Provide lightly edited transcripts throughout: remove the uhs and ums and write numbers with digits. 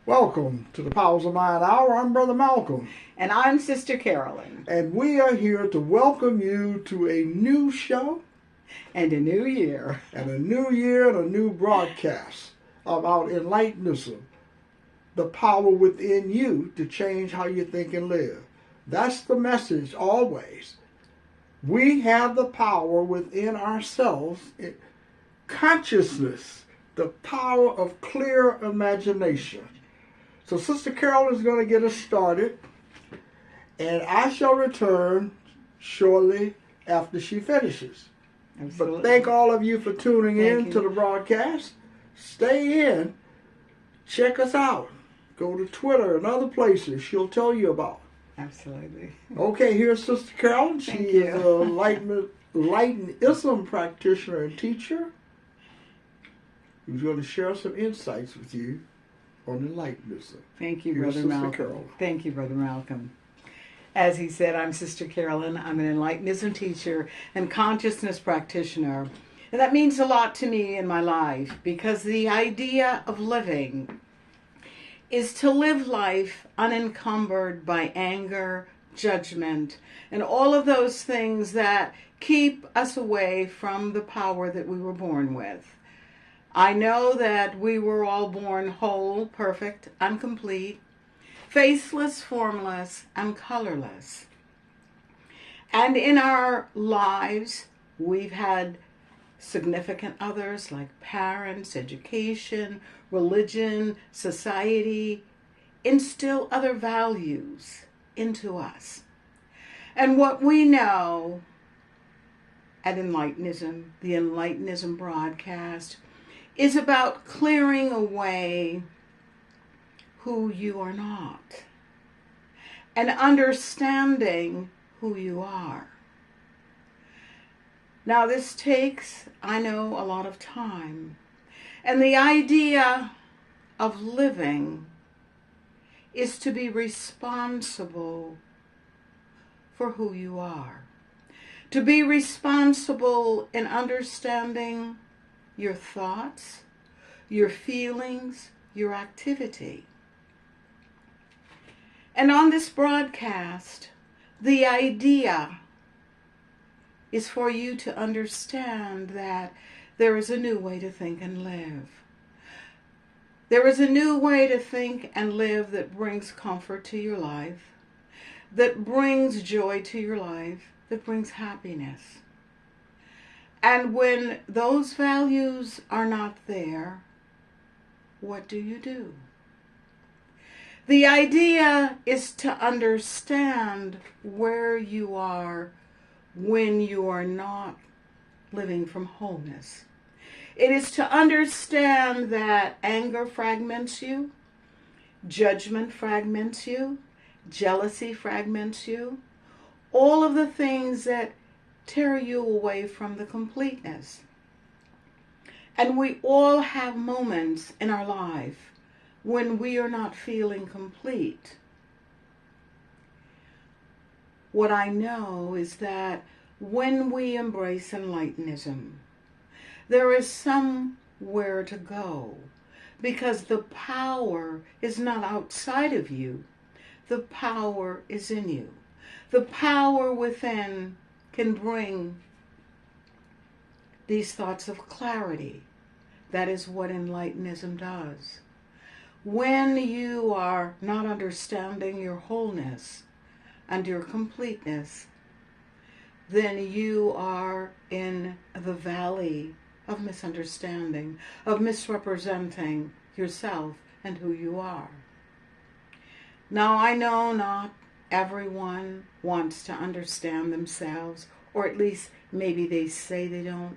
Welcome to the Powers of Mind Hour. I'm Brother Malcolm. And I'm Sister Carolyn. And we are here to welcome you to a new show. And a new year. And a new year and a new broadcast about Enlightenism. The power within you to change how you think and live. That's the message always. We have the power within ourselves, consciousness, the power of clear imagination. So Sister Carolyn is going to get us started, and I shall return shortly after she finishes. Absolutely. But thank all of you for tuning in to the broadcast. Stay in. Check us out. Go to Twitter and other places she'll tell you about. Absolutely. Okay, here's Sister Carolyn. She is a Enlightenism practitioner and teacher who's going to share some insights with you on Enlightenism. Thank you, Here's Brother Sister Malcolm. Carolyn. Thank you, Brother Malcolm. As he said, I'm Sister Carolyn. I'm an Enlightenism teacher and consciousness practitioner. And that means a lot to me in my life because the idea of living is to live life unencumbered by anger, judgment, and all of those things that keep us away from the power that we were born with. I know that we were all born whole, perfect, and complete, faceless, formless, and colorless. And in our lives, we've had significant others like parents, education, religion, society, instill other values into us. And what we know at Enlightenism, the Enlightenism broadcast, is about clearing away who you are not and understanding who you are. Now this takes, I know, a lot of time. And the idea of living is to be responsible for who you are. To be responsible in understanding your thoughts, your feelings, your activity. And on this broadcast, the idea is for you to understand that there is a new way to think and live. There is a new way to think and live that brings comfort to your life, that brings joy to your life, that brings happiness. And when those values are not there, what do you do? The idea is to understand where you are when you are not living from wholeness. It is to understand that anger fragments you, judgment fragments you, jealousy fragments you, all of the things that tear you away from the completeness. And we all have moments in our life when we are not feeling complete. What I know is that when we embrace Enlightenism, there is somewhere to go because the power is not outside of you. The power is in you. The power within can bring these thoughts of clarity. That is what Enlightenism does. When you are not understanding your wholeness and your completeness, then you are in the valley of misunderstanding, of misrepresenting yourself and who you are. Now, I know not everyone wants to understand themselves, or at least maybe they say they don't.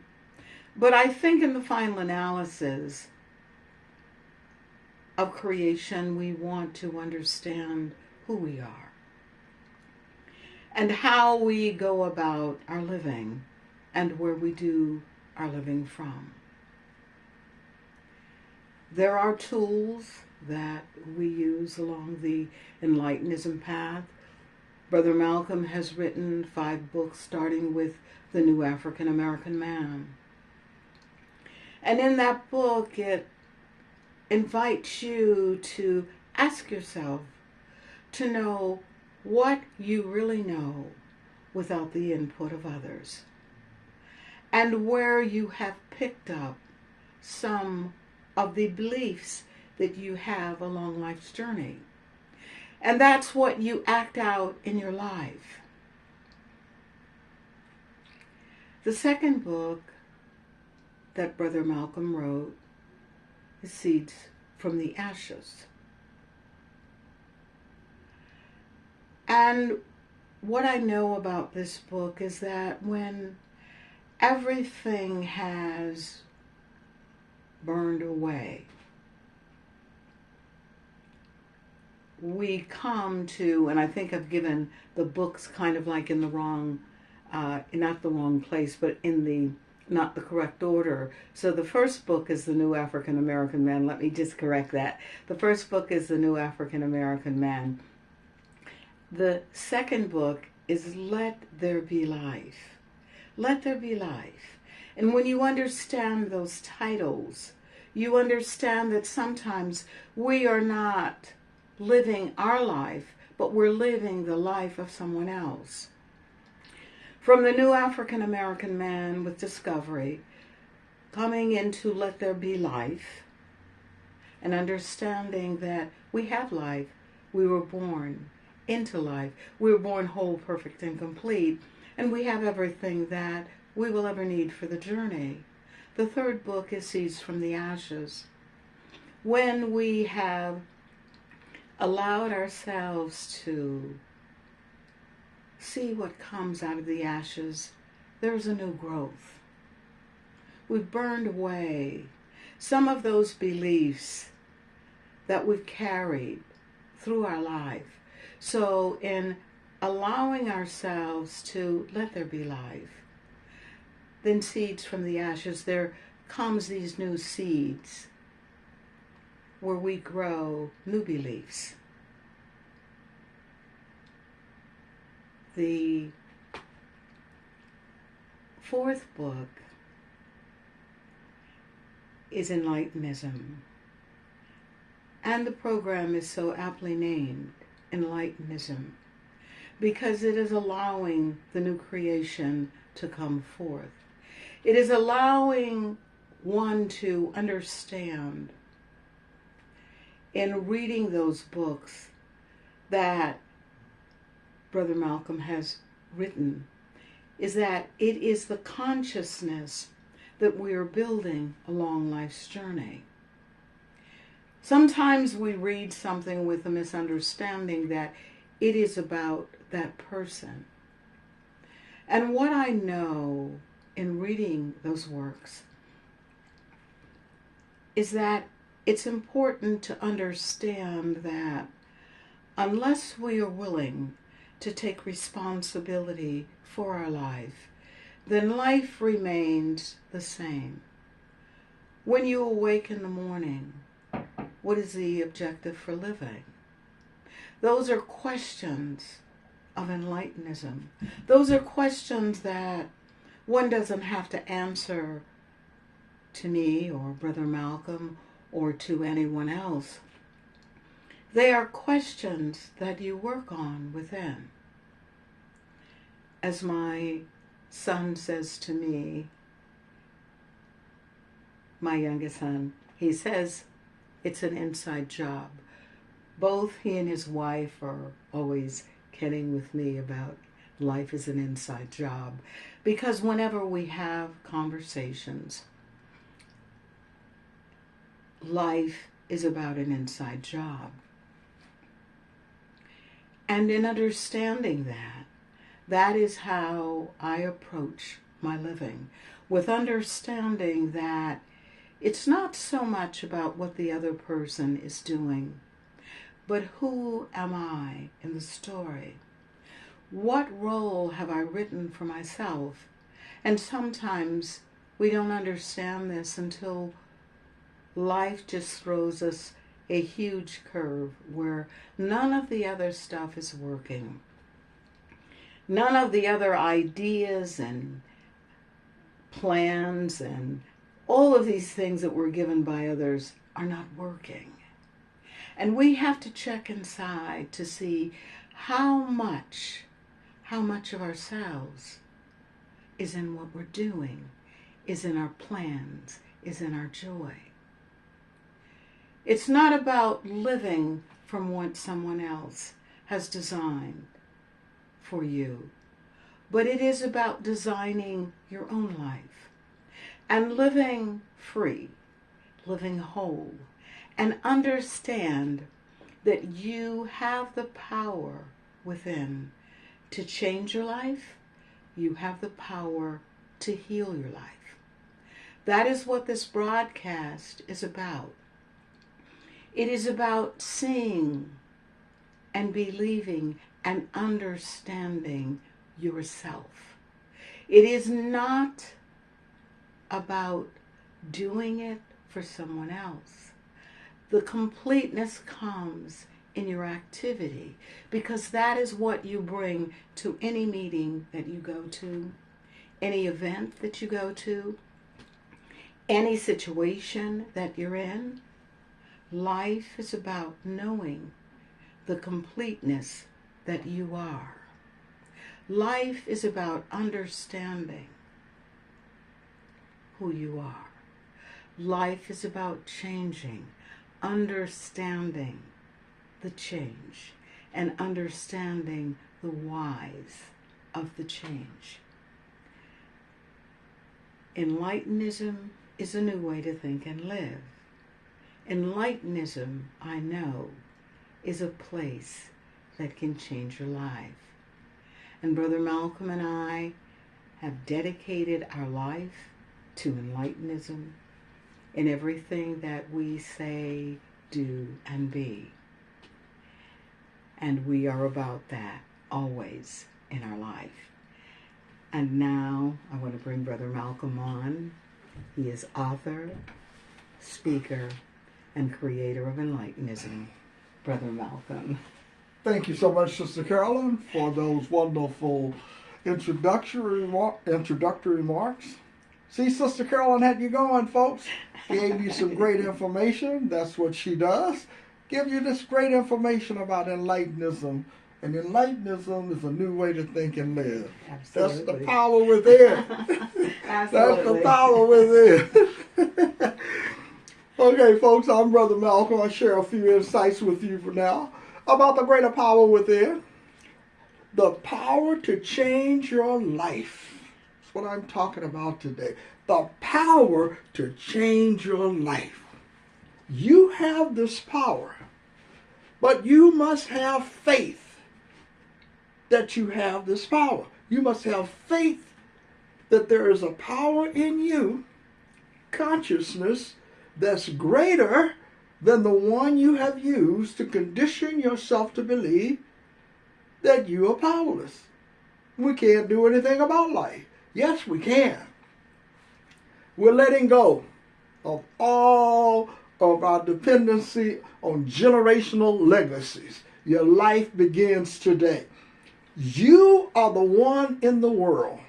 But I think in the final analysis of creation, we want to understand who we are and how we go about our living and where we do our living from. There are tools that we use along the Enlightenism path. Brother Malcolm has written 5 books, starting with The New African American Man. And in that book, it invites you to ask yourself to know what you really know without the input of others, and where you have picked up some of the beliefs that you have along life's journey. And that's what you act out in your life. The second book that Brother Malcolm wrote is Seeds from the Ashes. And what I know about this book is that when everything has burned away, we come to, and I think I've given the books kind of like in the wrong, not the wrong place, but in the not the correct order. So the first book is The New African American Man. Let me just correct that. The first book is The New African American Man. The second book is Let There Be Life. Let There Be Life. And when you understand those titles, you understand that sometimes we are not living our life, but we're living the life of someone else. From the New African American Man with discovery, coming into Let There Be Life, and understanding that we have life, we were born into life, we were born whole, perfect, and complete, and we have everything that we will ever need for the journey. The third book is Seeds from the Ashes. When we have allowed ourselves to see what comes out of the ashes, there's a new growth. We've burned away some of those beliefs that we've carried through our life. So in allowing ourselves to let there be life, then seeds from the ashes, there comes these new seeds where we grow new beliefs. The fourth book is Enlightenism, and the program is so aptly named Enlightenism because it is allowing the new creation to come forth. It is allowing one to understand in reading those books that Brother Malcolm has written, is that it is the consciousness that we are building along life's journey. Sometimes we read something with a misunderstanding that it is about that person. And what I know in reading those works is that it's important to understand that unless we are willing to take responsibility for our life, then life remains the same. When you awake in the morning, what is the objective for living? Those are questions of Enlightenism. Those are questions that one doesn't have to answer to me or Brother Malcolm or to anyone else. They are questions that you work on within. As my son says to me, my youngest son, he says it's an inside job. Both he and his wife are always kidding with me about life is an inside job, because whenever we have conversations, life is about an inside job. And in understanding that, that is how I approach my living, with understanding that it's not so much about what the other person is doing, but who am I in the story? What role have I written for myself? And sometimes we don't understand this until life just throws us a huge curve where none of the other stuff is working. None of the other ideas and plans and all of these things that were given by others are not working. And we have to check inside to see how much of ourselves is in what we're doing, is in our plans, is in our joy. It's not about living from what someone else has designed for you, but it is about designing your own life and living free, living whole, and understand that you have the power within to change your life. You have the power to heal your life. That is what this broadcast is about. It is about seeing and believing and understanding yourself. It is not about doing it for someone else. The completeness comes in your activity, because that is what you bring to any meeting that you go to, any event that you go to, any situation that you're in. Life is about knowing the completeness that you are. Life is about understanding who you are. Life is about changing, understanding the change, and understanding the whys of the change. Enlightenism is a new way to think and live. Enlightenism, I know, is a place that can change your life. And Brother Malcolm and I have dedicated our life to Enlightenism in everything that we say, do, and be. And we are about that always in our life. And now I want to bring Brother Malcolm on. He is author, speaker, and creator of Enlightenism. Brother Malcolm. Thank you so much, Sister Carolyn, for those wonderful introductory remarks. See, Sister Carolyn had you going, folks. Gave you some great information. That's what she does. Give you this great information about Enlightenism. And Enlightenism is a new way to think and live. Absolutely. That's the power within. That's the power within. Okay, folks, I'm Brother Malcolm. I'll share a few insights with you for now about the greater power within. The power to change your life. That's what I'm talking about today. The power to change your life. You have this power, but you must have faith that you have this power. You must have faith that there is a power in you, consciousness, that's greater than the one you have used to condition yourself to believe that you are powerless. We can't do anything about life. Yes, we can. We're letting go of all of our dependency on generational legacies. Your life begins today. You are the one in the world.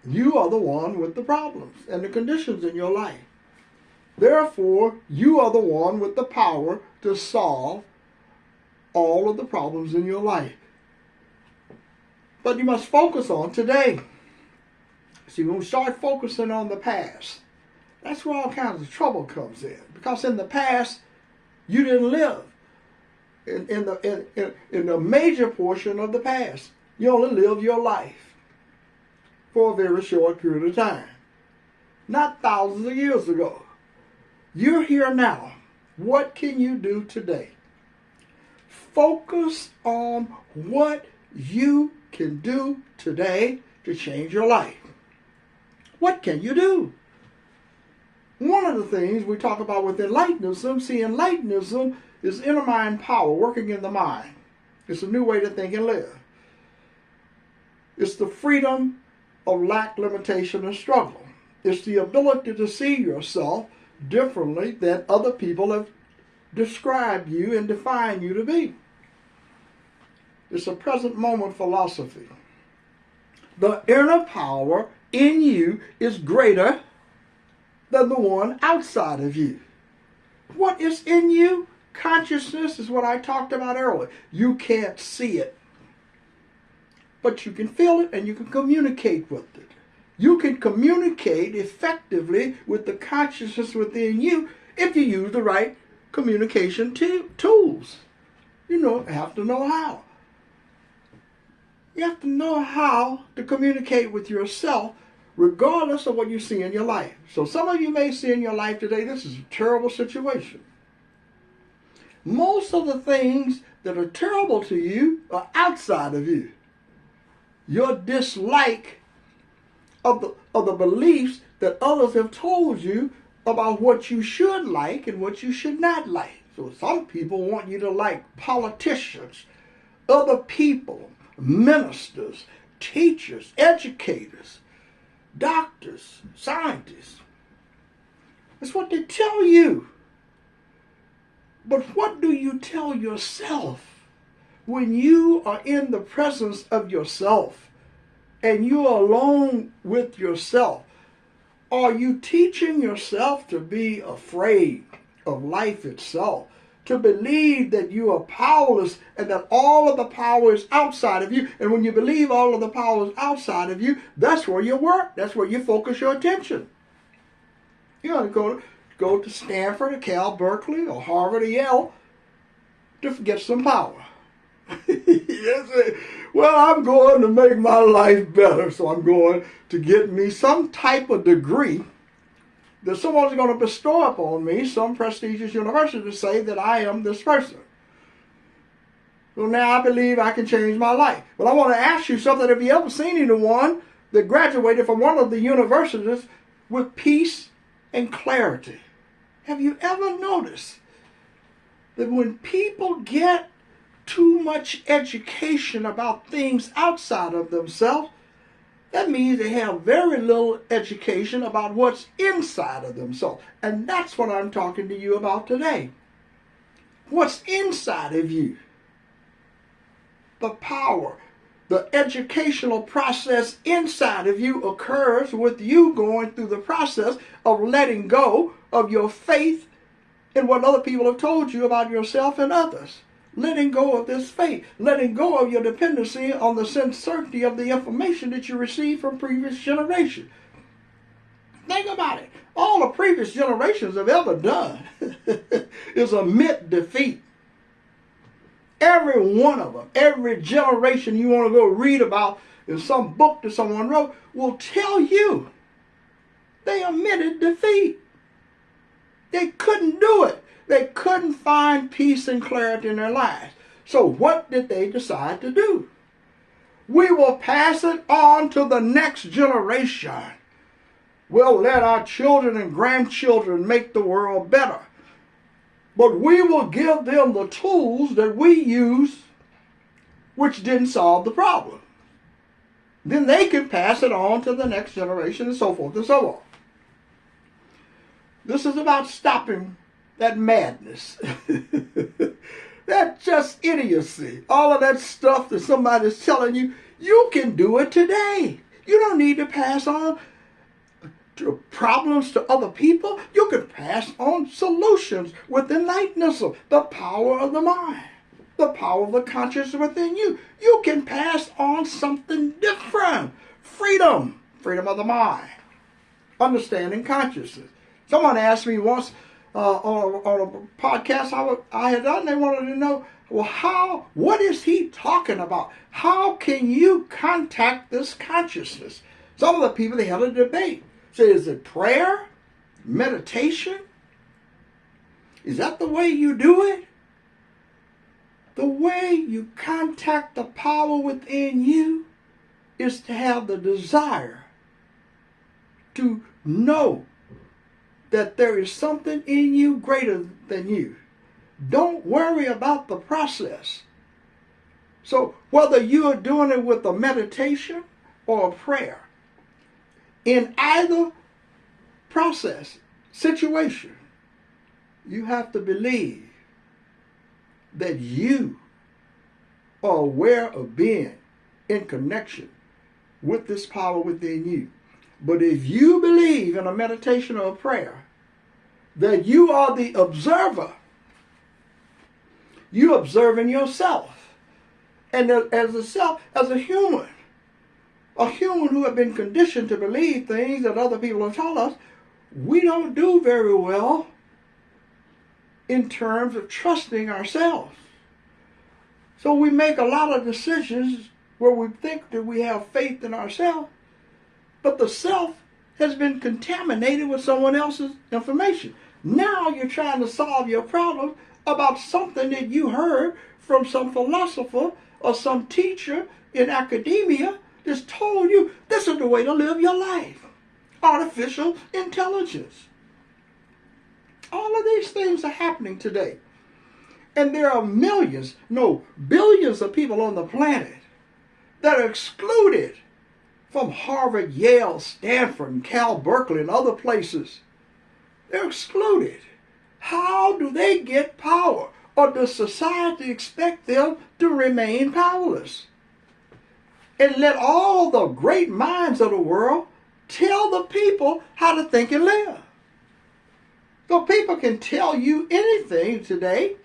You are the one with the problems and the conditions in your life. Therefore, you are the one with the power to solve all of the problems in your life. But you must focus on today. See, when we start focusing on the past, that's where all kinds of trouble comes in. Because in the past, you didn't live. In the major portion of the past, you only lived your life for a very short period of time. Not thousands of years ago. You're here now. What can you do today? Focus on what you can do today to change your life. What can you do? One of the things we talk about with Enlightenism, see, Enlightenism is inner mind power working in the mind. It's a new way to think and live. It's the freedom of lack, limitation, and struggle. It's the ability to see yourself differently than other people have described you and defined you to be. It's a present moment philosophy. The inner power in you is greater than the one outside of you. What is in you? Consciousness is what I talked about earlier. You can't see it, but you can feel it and you can communicate with it. You can communicate effectively with the consciousness within you if you use the right communication tools. You have to know how. You have to know how to communicate with yourself regardless of what you see in your life. So some of you may see in your life today, this is a terrible situation. Most of the things that are terrible to you are outside of you. Your dislike of the beliefs that others have told you about what you should like and what you should not like. So some people want you to like politicians, other people, ministers, teachers, educators, doctors, scientists. That's what they tell you. But what do you tell yourself when you are in the presence of yourself and you are alone with yourself? Are you teaching yourself to be afraid of life itself, to believe that you are powerless and that all of the power is outside of you? And when you believe all of the power is outside of you, that's where you work. That's where you focus your attention. You ought to go to Stanford or Cal, Berkeley or Harvard or Yale to get some power. Yes, well, I'm going to make my life better, so I'm going to get me some type of degree that someone's going to bestow upon me, some prestigious university, to say that I am this person. So now I believe I can change my life. But I want to ask you something. Have you ever seen anyone that graduated from one of the universities with peace and clarity? Have you ever noticed that when people get too much education about things outside of themselves, that means they have very little education about what's inside of themselves? And that's what I'm talking to you about today. What's inside of you? The power, the educational process inside of you occurs with you going through the process of letting go of your faith in what other people have told you about yourself and others. Letting go of this faith, letting go of your dependency on the sincerity of the information that you received from previous generations. Think about it. All the previous generations have ever done is admit defeat. Every one of them, every generation you want to go read about in some book that someone wrote will tell you they admitted defeat. They couldn't do it. They couldn't find peace and clarity in their lives. So what did they decide to do? We will pass it on to the next generation. We'll let our children and grandchildren make the world better. But we will give them the tools that we use, which didn't solve the problem. Then they can pass it on to the next generation and so forth and so on. This is about stopping that madness. That's just idiocy. All of that stuff that somebody's telling you, you can do it today. You don't need to pass on problems to other people. You can pass on solutions with Enlightenism, the power of the mind, the power of the consciousness within you. You can pass on something different. Freedom of the mind, understanding consciousness. Someone asked me once on a podcast I had done, they wanted to know, well, what is he talking about? How can you contact this consciousness? Some of the people, they had a debate. Say, is it prayer? Meditation? Is that the way you do it? The way you contact the power within you is to have the desire to know that there is something in you greater than you. Don't worry about the process. So whether you are doing it with a meditation or a prayer, in either process, situation, you have to believe that you are aware of being in connection with this power within you. But if you believe in a meditation or a prayer, that you are the observer. You observing yourself. And as a human who have been conditioned to believe things that other people have taught us, we don't do very well in terms of trusting ourselves. So we make a lot of decisions where we think that we have faith in ourselves, but the self has been contaminated with someone else's information. Now you're trying to solve your problem about something that you heard from some philosopher or some teacher in academia that's told you this is the way to live your life. Artificial intelligence. All of these things are happening today. And there are millions, no, billions of people on the planet that are excluded from Harvard, Yale, Stanford, and Cal Berkeley and other places. They're excluded. How do they get power? Or does society expect them to remain powerless? And let all the great minds of the world tell the people how to think and live. So people can tell you anything today.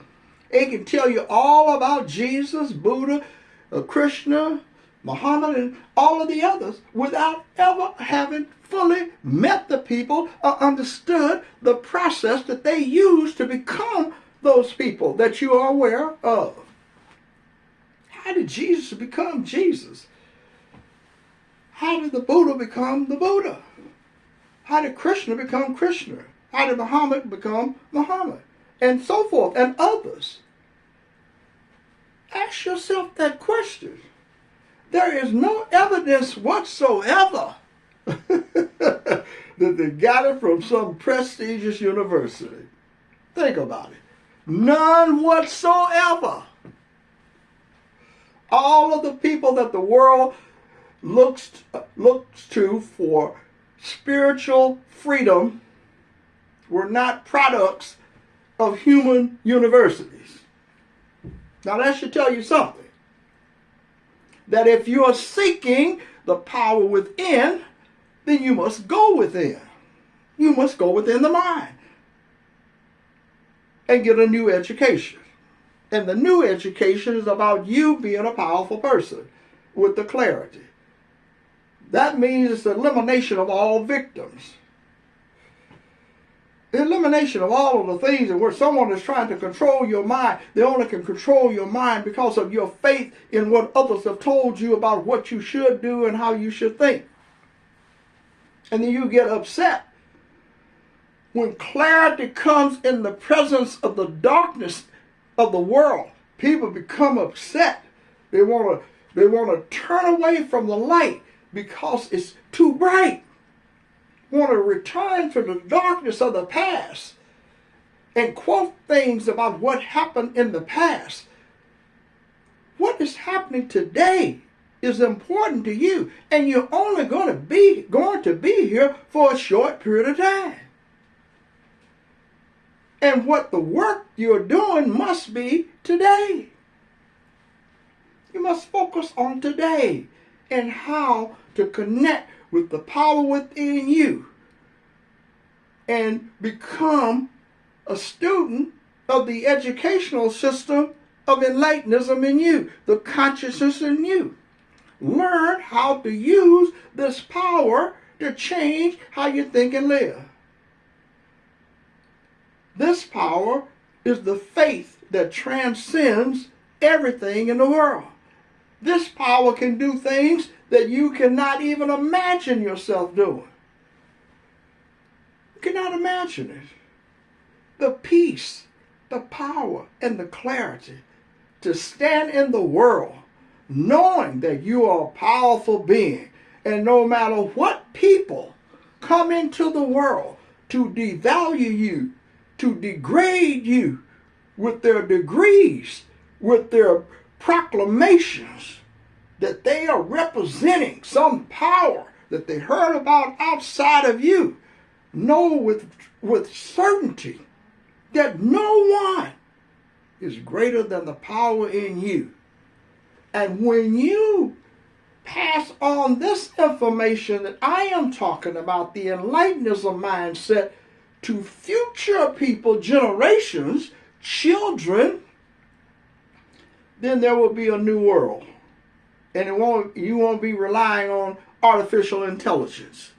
They can tell you all about Jesus, Buddha, Krishna, Muhammad, and all of the others without ever having fully met the people or understood the process that they use to become those people that you are aware of. How did Jesus become Jesus? How did the Buddha become the Buddha? How did Krishna become Krishna? How did Muhammad become Muhammad? And so forth, and others. Ask yourself that question. There is no evidence whatsoever that they got it from some prestigious university. Think about it. None whatsoever. All of the people that the world looks to for spiritual freedom were not products of human universities. Now that should tell you something. That if you are seeking the power within, then you must go within. You must go within the mind and get a new education. And the new education is about you being a powerful person with the clarity. That means it's the elimination of all victims. The elimination of all of the things that where someone is trying to control your mind, they only can control your mind because of your faith in what others have told you about what you should do and how you should think. And then you get upset when clarity comes in the presence of the darkness of the world. People become upset. They want to turn away from the light because it's too bright. Want to return to the darkness of the past and quote things about what happened in the past. What is happening today is important to you, and you're only going to be here for a short period of time. And what the work you're doing must be today. You must focus on today and how to connect with the power within you and become a student of the educational system of Enlightenism in you, the consciousness in you. Learn how to use this power to change how you think and live. This power is the faith that transcends everything in the world. This power can do things that you cannot even imagine yourself doing. You cannot imagine it. The peace, the power, and the clarity to stand in the world knowing that you are a powerful being, and no matter what people come into the world to devalue you, to degrade you with their degrees, with their proclamations, that they are representing some power that they heard about outside of you, know with certainty that no one is greater than the power in you. And when you pass on this information that I am talking about, the Enlightenism mindset, to future people, generations, children, then there will be a new world. And you won't be relying on artificial intelligence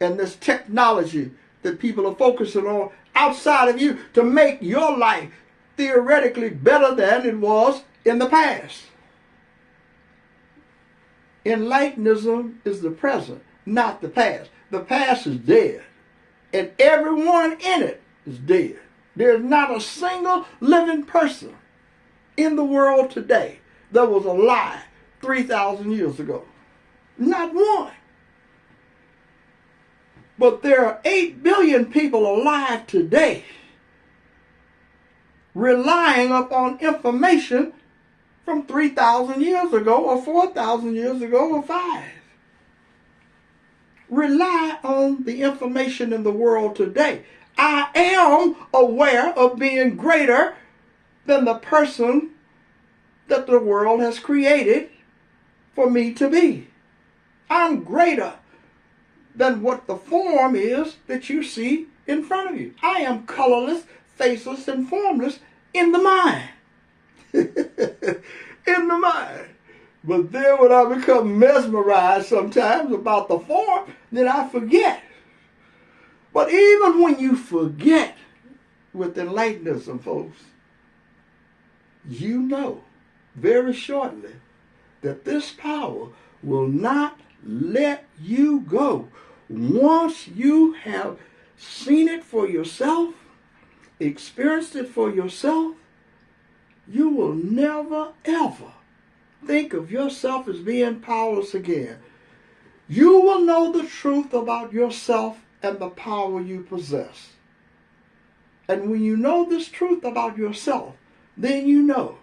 and this technology that people are focusing on outside of you to make your life theoretically better than it was in the past. Enlightenism is the present, not the past. The past is dead, and everyone in it is dead. There's not a single living person in the world today that was alive 3,000 years ago. Not one. But there are 8 billion people alive today relying upon information from 3,000 years ago or 4,000 years ago or 5. Rely on the information in the world today. I am aware of being greater than the person that the world has created for me to be. I'm greater than what the form is that you see in front of you. I am colorless, faceless, and formless in the mind. In the mind. But then when I become mesmerized sometimes about the form, then I forget. But even when you forget with Enlightenism, folks, you know very shortly that this power will not let you go. Once you have seen it for yourself, experienced it for yourself, you will never, ever think of yourself as being powerless again. You will know the truth about yourself and the power you possess. And when you know this truth about yourself, then you know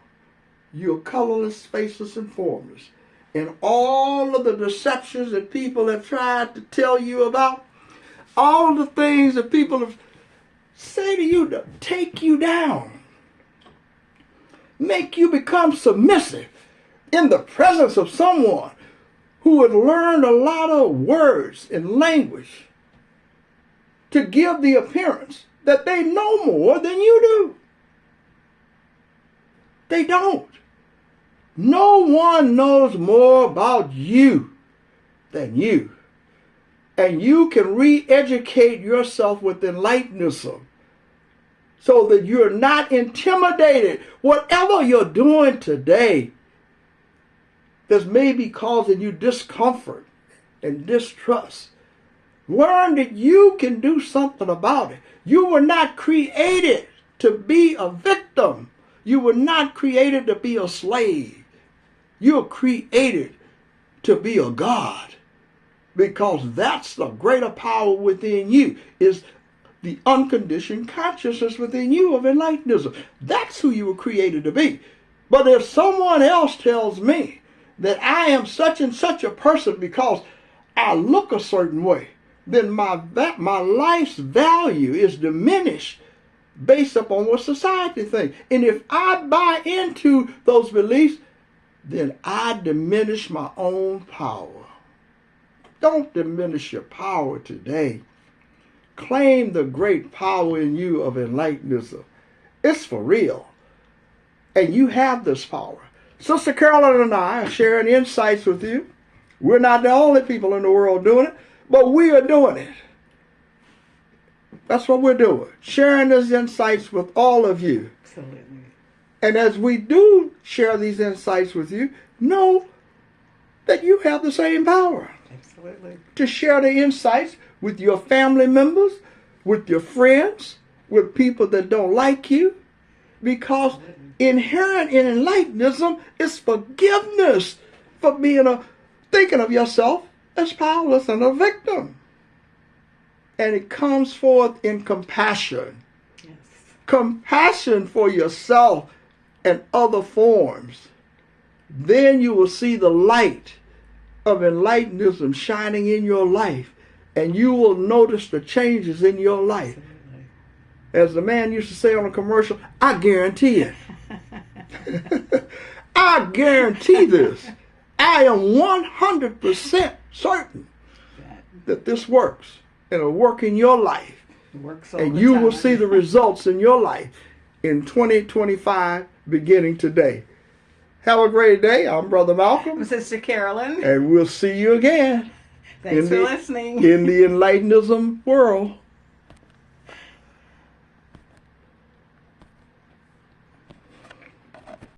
you're colorless, faceless, and formless. And all of the deceptions that people have tried to tell you about, all the things that people have said to you to take you down, make you become submissive in the presence of someone who had learned a lot of words and language to give the appearance that they know more than you do. They don't. No one knows more about you than you. And you can re-educate yourself with Enlightenism so that you're not intimidated. Whatever you're doing today that may be causing you discomfort and distrust, learn that you can do something about it. You were not created to be a victim. You were not created to be a slave. You're created to be a God, because that's the greater power within you, is the unconditioned consciousness within you of Enlightenism. That's who you were created to be. But if someone else tells me that I am such and such a person because I look a certain way, then my life's value is diminished based upon what society thinks. And if I buy into those beliefs, then I diminish my own power. Don't diminish your power today. Claim the great power in you of Enlightenism. It's for real. And you have this power. Sister Carolyn and I are sharing insights with you. We're not the only people in the world doing it, but we are doing it. That's what we're doing. Sharing these insights with all of you. Absolutely. And as we do share these insights with you, know that you have the same power. Absolutely. To share the insights with your family members, with your friends, with people that don't like you. Because inherent in Enlightenism is forgiveness for thinking of yourself as powerless and a victim. And it comes forth in compassion. Yes. Compassion for yourself and other forms. Then you will see the light of Enlightenism shining in your life, and you will notice the changes in your life. Absolutely. As the man used to say on a commercial, I guarantee it. I guarantee this. I am 100% certain that this works, and it'll work in your life. It works all And the you time. will see the results in your life in 2025 beginning today. Have a great day. I'm Brother Malcolm. I'm Sister Carolyn. And we'll see you again Thanks for listening. in the Enlightenism world.